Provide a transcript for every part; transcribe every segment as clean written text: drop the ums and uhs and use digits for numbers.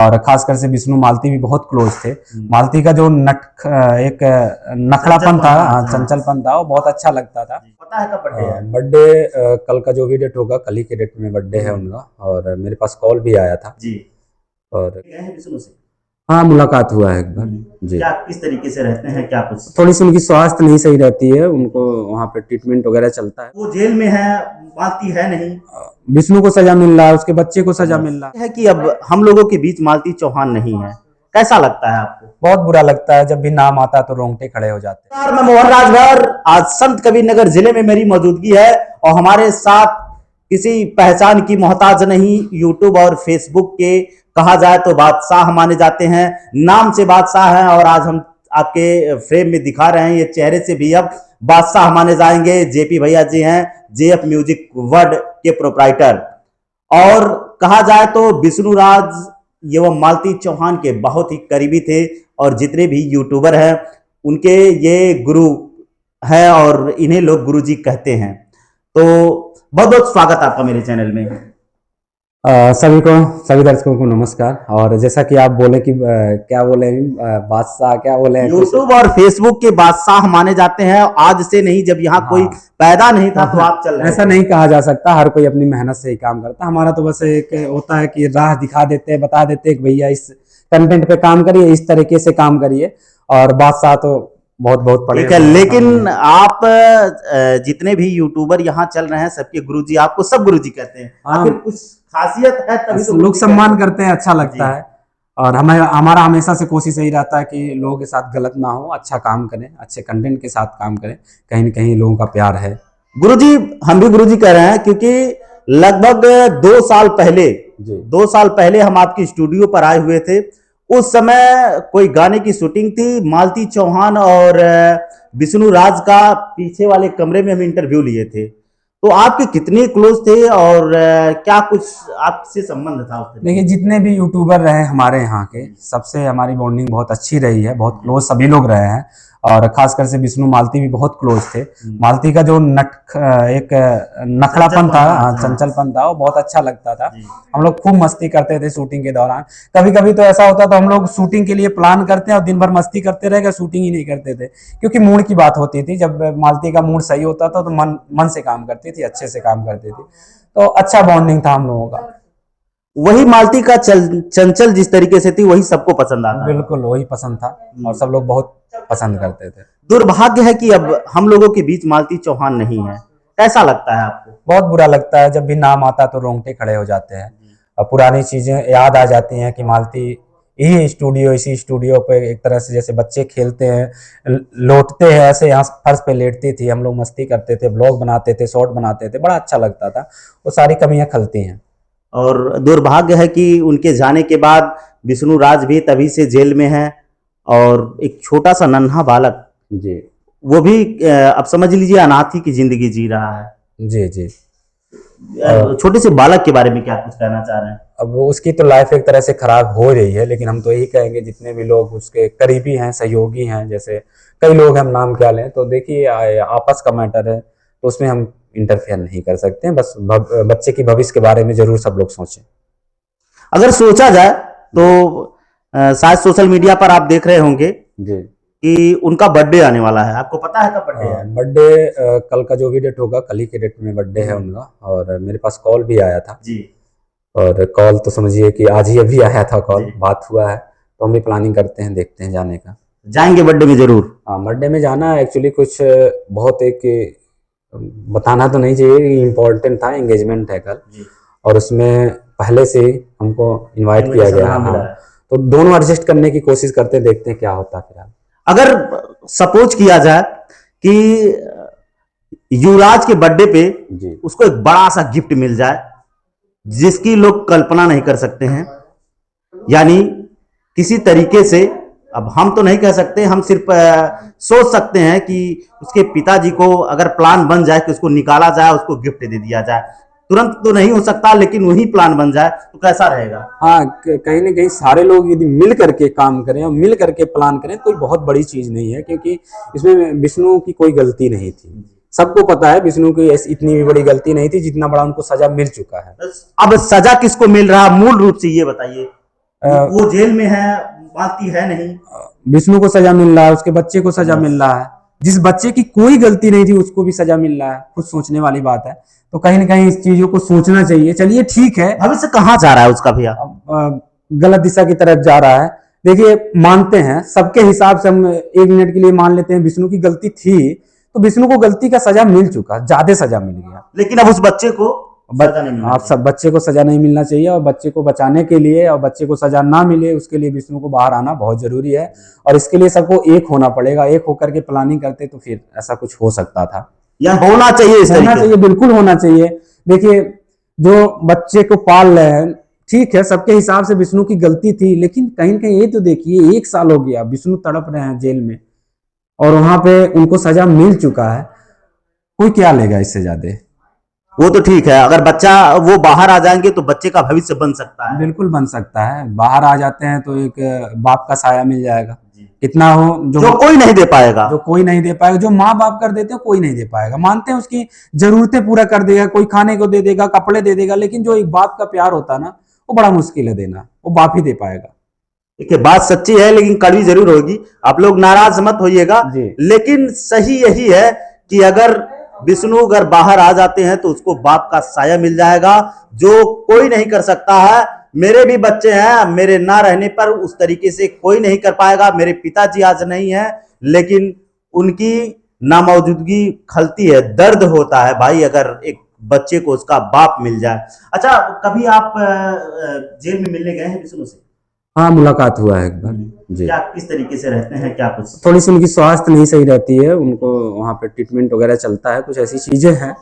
और खासकर से विष्णु मालती भी बहुत क्लोज थे। मालती का जो एक नखड़ापन था, चंचलपन था, वो बहुत अच्छा लगता था। पता है कब बर्थडे है? बर्थडे कल का जो भी डेट होगा, कल ही के डेट में बर्थडे है उनका। और मेरे पास कॉल भी आया था जी। और गए हैं विष्णु से? हाँ, मुलाकात हुआ है एक बार जी। क्या किस तरीके से रहते हैं, क्या कुछ? थोड़ी सी उनकी स्वास्थ्य नहीं सही रहती है, उनको वहाँ पे ट्रीटमेंट वगैरह चलता है। वो जेल में है, मालती है नहीं? विष्णु को सजा मिल रहा है, उसके बच्चे को सजा मिल रहा है कि अब हम लोगों के बीच मालती चौहान नहीं है, कैसा लगता है आपको? बहुत बुरा लगता है, जब भी नाम आता है तो रोंगटे खड़े हो जाते हैं। मैं मोहन राजभर, आज संत कबीर नगर जिले में मेरी मौजूदगी है और हमारे साथ किसी पहचान की मोहताज नहीं, यूट्यूब और फेसबुक के कहा जाए तो बादशाह माने जाते हैं, नाम से बादशाह हैं और आज हम आपके फ्रेम में दिखा रहे हैं, ये चेहरे से भी अब बादशाह माने जाएंगे। जेपी भैया जी हैं, जेएफ म्यूजिक वर्ल्ड के प्रोप्राइटर। और कहा जाए तो विष्णु राज एवं मालती चौहान के बहुत ही करीबी थे और जितने भी यूट्यूबर हैं उनके ये गुरु हैं और इन्हें लोग गुरुजी कहते हैं। तो बहुत बहुत स्वागत आपका मेरे चैनल में। सभी दर्शकों को नमस्कार। और जैसा कि आप बोले कि क्या बोले, बादशाह क्या बोले, यूट्यूब और फेसबुक के बादशाह माने जाते हैं। आज से नहीं, जब यहाँ कोई पैदा नहीं था तो आप चल रहे ऐसा नहीं कहा जा सकता, हर कोई अपनी मेहनत से ही काम करता। हमारा तो बस एक होता है कि राह दिखा देते, बता देते कि भैया इस कंटेंट पे काम करिए, इस तरीके से काम करिए। और बादशाह तो बहुत बहुत पढ़े ठीक है, लेकिन आप जितने भी यूट्यूबर यहाँ चल रहे हैं सबके गुरुजी आपको सब गुरुजी कहते हैं। आखिर कुछ खासियत है तभी तो लोग सम्मान करते हैं, अच्छा लगता है। और हमारा हमेशा से कोशिश यही रहता है कि लोगों के साथ गलत ना हो, अच्छा काम करें, अच्छे कंटेंट के साथ काम करें, कहीं न कहीं लोगों का प्यार है। गुरुजी, हम भी गुरुजी कह रहे हैं क्योंकि लगभग 2 साल पहले 2 साल पहले हम आपकी स्टूडियो पर आए हुए थे। उस समय कोई गाने की शूटिंग थी, मालती चौहान और विष्णु राज का पीछे वाले कमरे में हम इंटरव्यू लिए थे। तो आपके कितने क्लोज थे और क्या कुछ आपसे संबंध था? देखिए, जितने भी यूट्यूबर रहे हमारे यहाँ के, सबसे हमारी बॉन्डिंग बहुत अच्छी रही है, बहुत क्लोज सभी लोग रहे हैं। और खासकर से विष्णु मालती भी बहुत क्लोज थे। मालती का जो एक नखड़ापन था, चंचलपन था, वो बहुत अच्छा लगता था। हम लोग खूब मस्ती करते थे शूटिंग के दौरान। कभी कभी तो ऐसा होता तो हम लोग शूटिंग के लिए प्लान करते हैं और दिन भर मस्ती करते रह गए, शूटिंग ही नहीं करते थे, क्योंकि मूड की बात होती थी। जब मालती का मूड सही होता था तो मन से काम करती थी, अच्छे से काम करती थी, तो अच्छा बॉन्डिंग था हम लोगों का। वही मालती का चंचल जिस तरीके से थी वही सबको पसंद आता। बिल्कुल वही पसंद था और सब लोग बहुत पसंद करते थे। दुर्भाग्य है कि अब हम लोगों के बीच मालती चौहान नहीं है, कैसा लगता है आपको? बहुत बुरा लगता है, जब भी नाम आता तो रोंगटे खड़े हो जाते हैं और पुरानी चीजें याद आ जाती हैं कि मालती इसी स्टूडियो पे एक तरह से जैसे बच्चे खेलते हैं, लौटते हैं, ऐसे यहाँ फर्श पे लेटती थी, हम लोग मस्ती करते थे, ब्लॉग बनाते थे, शॉर्ट बनाते थे, बड़ा अच्छा लगता था। वो सारी कमियां खलती हैं। और दुर्भाग्य है कि उनके जाने के बाद विष्णु राज भी तभी से जेल में है और एक छोटा सा नन्हा बालक जी, वो भी अब समझ लीजिए अनाथी की जिंदगी जी रहा है। जी जी। छोटे से बालक के बारे में क्या कुछ कहना चाह रहे हैं? अब उसकी तो लाइफ एक तरह से खराब हो रही है, लेकिन हम तो यही कहेंगे जितने भी लोग उसके करीबी हैं, सहयोगी हैं, जैसे कई लोग हम नाम क्या लें, तो देखिए आपस का मैटर है तो उसमें हम इंटरफेयर नहीं कर सकते हैं। बस बच्चे की भविष्य के बारे में जरूर सब लोग सोचें। अगर सोचा जाए तो शायद सोशल मीडिया पर आप देख रहे होंगे जी कि उनका बर्थडे आने वाला है। आपको पता है कब बर्थडे है? बर्थडे कल का जो भी डेट होगा, कल ही के डेट में बर्थडे है उनका। और मेरे पास कॉल भी आया था जी। और कॉल तो समझिए कि आज ही अभी आया था कॉल, बात हुआ है, तो हम भी प्लानिंग करते हैं, देखते हैं जाने का। जाएंगे बर्थडे में जरूर? हाँ, बर्थडे में जाना है। एक्चुअली कुछ बहुत एक बताना तो नहीं चाहिए, इम्पोर्टेंट था, एंगेजमेंट है कल और उसमें पहले से हमको इनवाइट किया गया। हाँ, तो दोनों एडजस्ट करने की कोशिश करते हैं, देखते हैं क्या होता है फिलहाल। अगर सपोज किया जाए कि युवराज के बर्थडे पे उसको एक बड़ा सा गिफ्ट मिल जाए जिसकी लोग कल्पना नहीं कर सकते हैं, यानी किसी तरीके से, अब हम तो नहीं कह सकते, हम सिर्फ सोच सकते हैं कि उसके पिताजी को अगर प्लान बन जाए कि उसको निकाला जाए, उसको गिफ्ट दे दिया जाए, तुरंत तो नहीं हो सकता लेकिन वही प्लान बन जाए तो कैसा रहेगा? हाँ, कहीं ना कहीं सारे लोग यदि मिल करके काम करें और मिल करके प्लान करें तो कोई बहुत बड़ी चीज नहीं है, क्योंकि इसमें विष्णु की कोई गलती नहीं थी। सबको पता है विष्णु की इतनी भी बड़ी गलती नहीं थी, जितना बड़ा उनको सजा मिल चुका है। अब सजा किसको मिल रहा, मूल रूप से ये बताइए। वो जेल में है, मालती है नहीं। विष्णु को सजा मिल रहा है, उसके बच्चे को सजा मिल रहा है, जिस बच्चे की कोई गलती नहीं थी उसको भी सजा मिल रहा है। खुद सोचने वाली बात है। तो कहीं ना कहीं इस चीजों को सोचना चाहिए। चलिए ठीक है, भविष्य कहाँ जा रहा है उसका भैया? गलत दिशा की तरफ जा रहा है। देखिए, मानते हैं सबके हिसाब से, हम 1 मिनट के लिए मान लेते हैं विष्णु की गलती थी, तो विष्णु को गलती का सजा मिल चुका, ज्यादा सजा मिल गया। लेकिन अब उस बच्चे को सजा नहीं मिलना आप सब बच्चे को सजा नहीं मिलना चाहिए, और बच्चे को बचाने के लिए और बच्चे को सजा ना मिले उसके लिए विष्णु को बाहर आना बहुत जरूरी है। और इसके लिए सबको एक होना पड़ेगा। एक होकर के प्लानिंग करते तो फिर ऐसा कुछ हो सकता था, या होना चाहिए, इस होना चाहिए, बिल्कुल होना चाहिए। देखिए, जो बच्चे को पाल रहे हैं, ठीक है, सबके हिसाब से विष्णु की गलती थी, लेकिन कहीं ना कहीं ये तो देखिए 1 साल हो गया विष्णु तड़प रहे हैं जेल में, और वहां पे उनको सजा मिल चुका है। कोई क्या लेगा इससे ज्यादा? वो तो ठीक है, अगर बच्चा वो बाहर आ जाएंगे तो बच्चे का भविष्य बन सकता है। बिल्कुल बन सकता है। बाहर आ जाते हैं तो एक बाप का साया मिल जाएगा। कितना हो जो कोई नहीं दे पाएगा, जो कोई नहीं दे पाएगा, जो माँ बाप कर देते हैं कोई नहीं दे पाएगा। मानते हैं उसकी जरूरतें पूरा कर देगा, कोई खाने को दे देगा, कपड़े दे देगा, लेकिन जो एक बाप का प्यार होता है ना, वो बड़ा मुश्किल है देना, वो बाप ही दे पाएगा। देखिए, बात सच्ची है लेकिन कड़वी जरूर होगी। आप लोग नाराज मत होइएगा, लेकिन सही यही है कि अगर विष्णु अगर बाहर आ जाते हैं तो उसको बाप का साया मिल जाएगा, जो कोई नहीं कर सकता है। मेरे भी बच्चे हैं, मेरे ना रहने पर उस तरीके से कोई नहीं कर पाएगा। मेरे पिताजी आज नहीं है, लेकिन उनकी नामौजूदगी खलती है, दर्द होता है भाई, अगर एक बच्चे को उसका बाप मिल जाए। अच्छा, कभी आप जेल में मिलने गए हैं विष्णु से? हाँ, मुलाकात हुआ है एक बार जी। क्या किस तरीके से रहते हैं, क्या कुछ? थोड़ी सी उनकी स्वास्थ्य नहीं सही रहती है, उनको वहाँ पे ट्रीटमेंट वगैरह चलता है, कुछ ऐसी चीजें हैं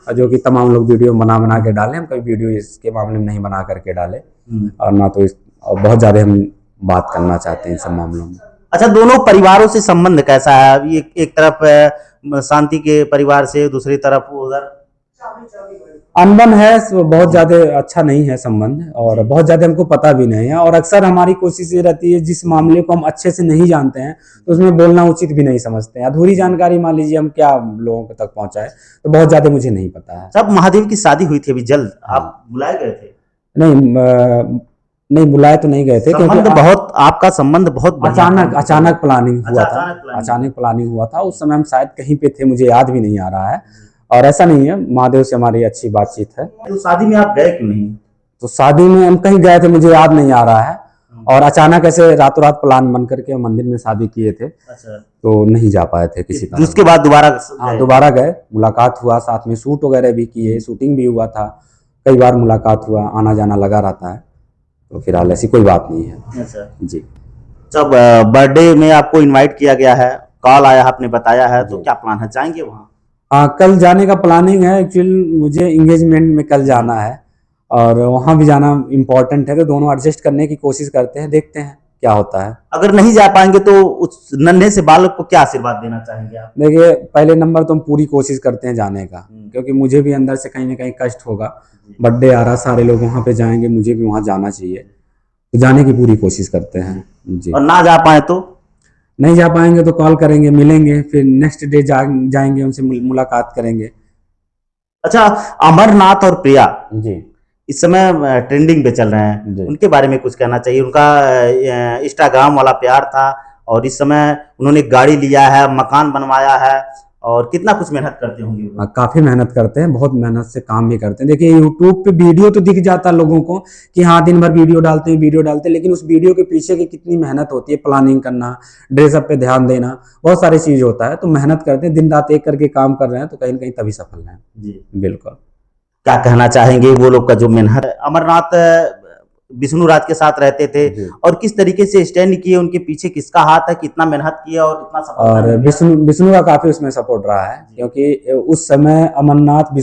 जो कि तमाम लोग वीडियो बना बना के डाले। हम कभी वीडियो इसके मामले में नहीं बना करके डाले, और ना तो और बहुत ज्यादा हम बात करना चाहते हैं इन सब मामलों में। अच्छा, दोनों परिवारों से संबंध कैसा है? अभी एक तरफ शांति के परिवार से, दूसरी तरफ उधर अनबन है, बहुत ज्यादा अच्छा नहीं है संबंध, और बहुत ज्यादा हमको पता भी नहीं है। और अक्सर हमारी कोशिश ये रहती है, जिस मामले को हम अच्छे से नहीं जानते हैं तो उसमें बोलना उचित भी नहीं समझते हैं। अधूरी जानकारी मान लीजिए हम क्या लोगों तक पहुंचाए, तो बहुत ज्यादा मुझे नहीं पता है। जब महादेव की शादी हुई थी अभी जल्द, आप बुलाए गए थे? नहीं, बुलाए तो नहीं गए थे, क्योंकि बहुत आपका संबंध बहुत अचानक प्लानिंग हुआ था। अचानक प्लानिंग हुआ था, उस समय हम शायद कहीं पे थे, मुझे याद भी नहीं आ रहा है। और ऐसा नहीं है, महादेव से हमारी अच्छी बातचीत है। तो शादी में आप गए क्यों नहीं? तो शादी में हम कहीं गए थे, मुझे याद नहीं आ रहा है, और अचानक ऐसे रातों रात प्लान बन करके मंदिर में शादी किए थे। अच्छा। तो नहीं जा पाए थे किसी कारण। उसके बाद दोबारा गए, मुलाकात हुआ, साथ में शूट वगैरह भी किए, शूटिंग भी हुआ था, कई बार मुलाकात हुआ, आना जाना लगा रहता है। तो फिलहाल ऐसी कोई बात नहीं है। अच्छा जी। जब बर्थडे में आपको इनवाइट किया गया है, कॉल आया, आपने बताया है, तो क्या प्लान है, जाएंगे वहाँ? कल जाने का प्लानिंग है। एक्चुअली मुझे इंगेजमेंट में कल जाना है, और वहाँ भी जाना इम्पोर्टेंट है, तो दोनों एडजस्ट करने की कोशिश करते हैं, देखते हैं क्या होता है। अगर नहीं जा पाएंगे तो उस नन्हे से बालक को क्या आशीर्वाद देना चाहेंगे आप? देखिए, पहले नंबर तो हम पूरी कोशिश करते हैं जाने का, क्योंकि मुझे भी अंदर से कहीं ना कहीं कष्ट होगा। बर्थडे आ रहा, सारे लोग वहाँ पे जाएंगे, मुझे भी वहाँ जाना चाहिए, तो जाने की पूरी कोशिश करते हैं जी। और ना जा पाए तो? नहीं जा पाएंगे तो कॉल करेंगे, मिलेंगे, फिर नेक्स्ट डे जाएंगे, उनसे मुलाकात करेंगे। अच्छा, अमरनाथ और प्रिया जी इस समय ट्रेंडिंग पे चल रहे हैं, उनके बारे में कुछ कहना चाहिए। उनका इंस्टाग्राम वाला प्यार था, और इस समय उन्होंने गाड़ी लिया है, मकान बनवाया है, और कितना कुछ मेहनत करते होंगे। काफी मेहनत करते हैं, बहुत मेहनत से काम भी करते हैं। देखिए, यूट्यूब पे वीडियो तो दिख जाता है लोगों को कि हाँ दिन भर वीडियो डालते हैं, लेकिन उस वीडियो के पीछे की कितनी मेहनत होती है, प्लानिंग करना, ड्रेसअप पे ध्यान देना, बहुत सारी चीज होता है। तो मेहनत करते हैं, दिन रात एक करके काम कर रहे हैं, तो कहीं ना कहीं तभी सफल हैं जी। बिल्कुल। क्या कहना चाहेंगे वो लोग का जो मेहनत? अमरनाथ विष्णु राज के साथ रहते थे, और किस तरीके से स्टैंड किए, उनके पीछे किसका हाथ है, कितना मेहनत किया और कितना सपोर्ट? और विष्णु का काफी उसमें सपोर्ट रहा है, क्योंकि उस समय अमरनाथ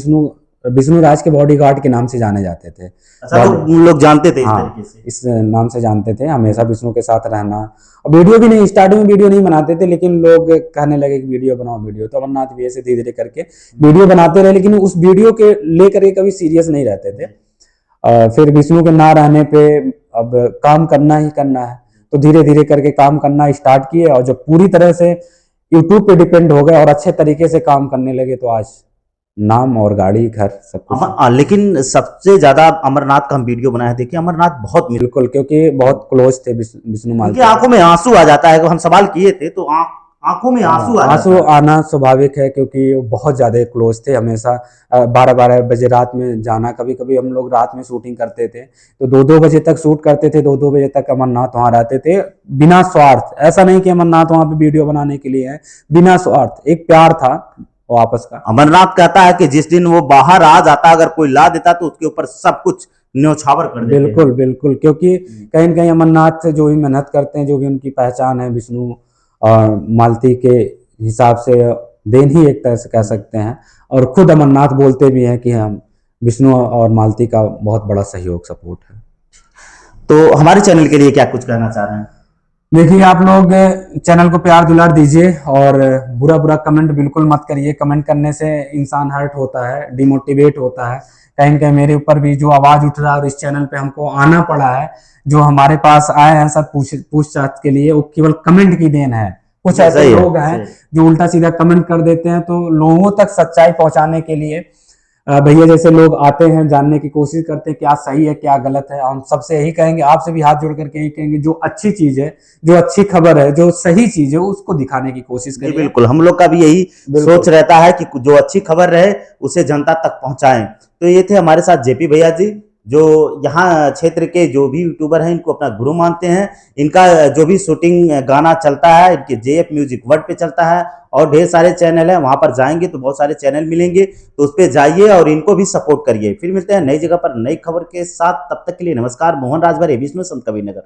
विष्णु राज के बॉडीगार्ड के नाम से जाने जाते थे। अच्छा, तो लोग जानते थे इस तरीके से? इस नाम से जानते थे, हमेशा विष्णु के साथ रहना। और वीडियो भी नहीं, स्टार्टिंग में वीडियो नहीं बनाते थे, लेकिन लोग कहने लगे कि वीडियो बनाओ वीडियो, तो अमरनाथ भी ऐसे धीरे धीरे करके वीडियो बनाते रहे, लेकिन उस वीडियो के लेकर के कभी सीरियस नहीं रहते थे। फिर विष्णु के ना रहने पे अब काम करना ही करना है, तो धीरे धीरे करके काम करना स्टार्ट किए, और जब पूरी तरह से यूट्यूब पे डिपेंड हो गए और अच्छे तरीके से काम करने लगे, तो आज नाम और गाड़ी घर सब कुछ। लेकिन सबसे ज्यादा अमरनाथ का हम वीडियो बनाए, देखिए अमरनाथ बहुत बिल्कुल, क्योंकि बहुत क्लोज थे विष्णु उनकी मालती। आंखों में आंसू आ जाता है, हम सवाल किए थे तो आंखों में आंसू आ आंसू जाता है। आना स्वाभाविक है, क्योंकि वो बहुत ज्यादा क्लोज थे। हमेशा 12-12 बजे रात में जाना, कभी कभी हम लोग रात में शूटिंग करते थे तो 2-2 बजे तक शूट करते थे, 2-2 बजे तक अमरनाथ वहां रहते थे बिना स्वार्थ। ऐसा नहीं कि अमरनाथ वहां पे वीडियो बनाने के लिए है, बिना स्वार्थ, एक प्यार था वो आपस का। अमरनाथ कहता है कि जिस दिन वो बाहर आ जाता, अगर कोई ला देता तो उसके ऊपर सब कुछ न्यौछावर कर देते हैं। बिल्कुल बिल्कुल, क्योंकि कहीं न कहीं अमरनाथ जो भी मेहनत करते हैं, जो भी उनकी पहचान है विष्णु और मालती के हिसाब से देन ही एक तरह से कह सकते हैं। और खुद अमरनाथ बोलते भी हैं कि हम विष्णु और मालती का बहुत बड़ा सहयोग सपोर्ट है। तो हमारे चैनल के लिए क्या कुछ कहना चाह रहे हैं? देखिए, आप लोग चैनल को प्यार दुलार दीजिए और बुरा बुरा कमेंट बिल्कुल मत करिए। कमेंट करने से इंसान हर्ट होता है, डिमोटिवेट होता है। कहीं न कहीं मेरे ऊपर भी जो आवाज उठ रहा है और इस चैनल पे हमको आना पड़ा है, जो हमारे पास आए हैं सब पूछताछ के लिए, वो केवल कमेंट की देन है। कुछ ऐसे लोग हैं जो उल्टा सीधा कमेंट कर देते हैं, तो लोगों तक सच्चाई पहुंचाने के लिए भैया जैसे लोग आते हैं, जानने की कोशिश करते हैं क्या सही है क्या गलत है। हम सबसे यही कहेंगे, आपसे भी हाथ जोड़ करके यही कहेंगे, जो अच्छी चीज है, जो अच्छी खबर है, जो सही चीज है, उसको दिखाने की कोशिश करिए। बिल्कुल, हम लोग का भी यही सोच रहता है कि जो अच्छी खबर रहे उसे जनता तक पहुंचाएं। तो ये थे हमारे साथ जेपी भैया जी, जो यहाँ क्षेत्र के जो भी यूट्यूबर हैं इनको अपना गुरु मानते हैं। इनका जो भी शूटिंग गाना चलता है, इनके जेएफ म्यूजिक वर्ल्ड पे चलता है और ढेर सारे चैनल हैं, वहां पर जाएंगे तो बहुत सारे चैनल मिलेंगे, तो उस पर जाइए और इनको भी सपोर्ट करिए। फिर मिलते हैं नई जगह पर नई खबर के साथ, तब तक के लिए नमस्कार। मोहन राजभर, विष्णु संत कबीर नगर।